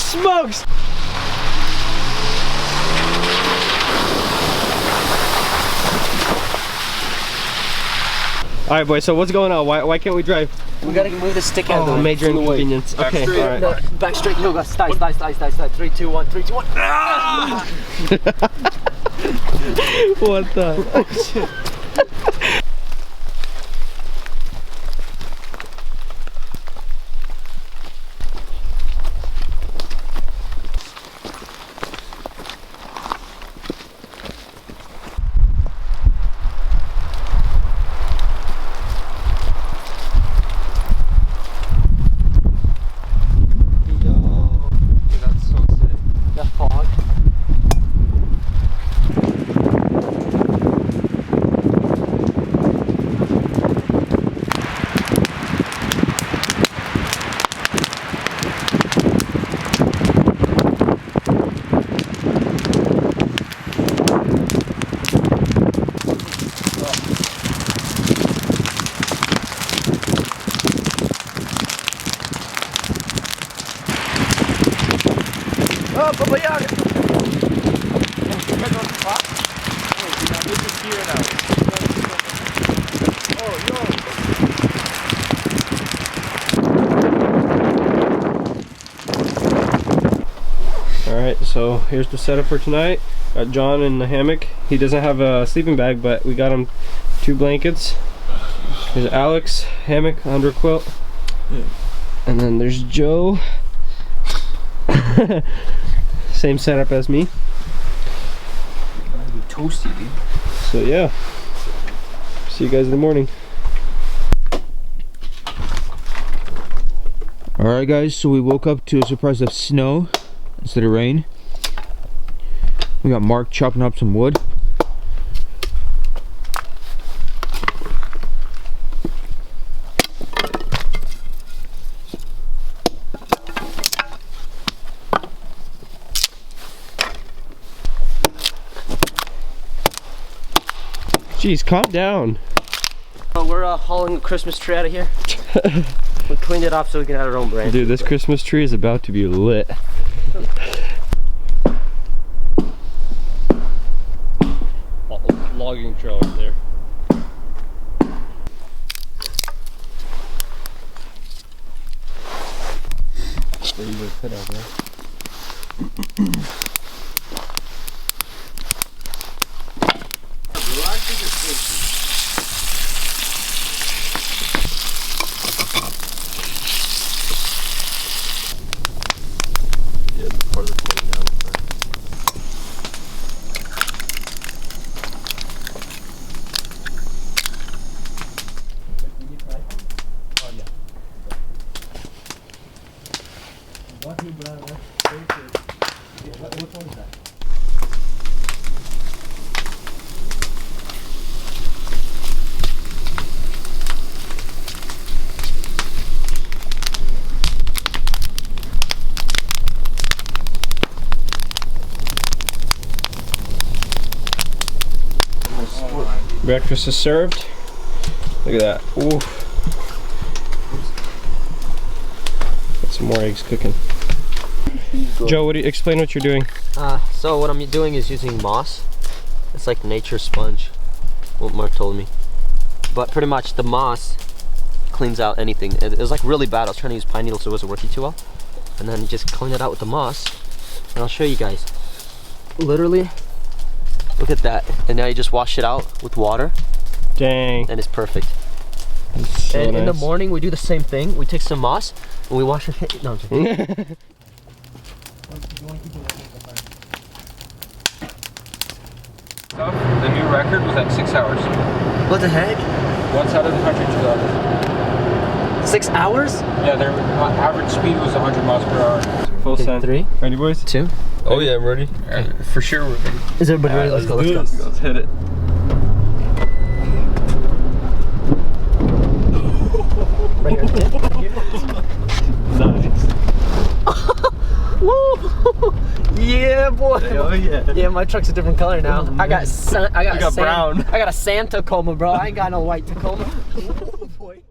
smokes! Alright boys, so what's going on? Why can't we drive? We gotta move the stick out of the way. Major inconvenience. Okay, alright. No, back straight, no, go, stop. 3, 2, 1, 3, 2, 1. Ah! What the? Oh, shit. Oh, Papa Yaga! Alright, so here's the setup for tonight. Got John in the hammock. He doesn't have a sleeping bag, but we got him 2 blankets. There's Alex, hammock, under quilt. Yeah. And then there's Joe. Same setup as me. Toasty, dude. So yeah. See you guys in the morning. Alright guys, so we woke up to a surprise of snow instead of rain. We got Mark chopping up some wood. Jeez, calm down. We're hauling the Christmas tree out of here. We cleaned it off so we can have our own branch. Dude, this Christmas tree is about to be lit. Logging trail right there. There you just put out there. Yeah, the part that's going down. Which one is that? Breakfast is served. Look at that. Ooh. Got some more eggs cooking. Joe, explain what you're doing. So what I'm doing is using moss. It's like nature's sponge, what Mark told me. But pretty much the moss cleans out anything. It was like really bad. I was trying to use pine needles so it wasn't working too well. And then you just clean it out with the moss. And I'll show you guys. Literally, look at that. And now you just wash it out with water. Dang. And it's perfect. That's so and nice. in the morning we do the same thing. We take some moss and we wash our face. No, I'm joking. The new record was at 6 hours. What the heck? One side of the country to the other. 6 hours? Yeah, their average speed was 100 miles per hour. Full Okay, send. 3, Ready, boys? 2. Oh yeah, I'm ready. For sure we're ready. Is everybody ready? Let's go. do Let's this. go. Let's hit it. Right here. Nice. Woo! Yeah, boy. Oh yeah. Yeah, my truck's a different color now. I got got brown. I got a sand Tacoma, bro. I ain't got no white Tacoma. Boy.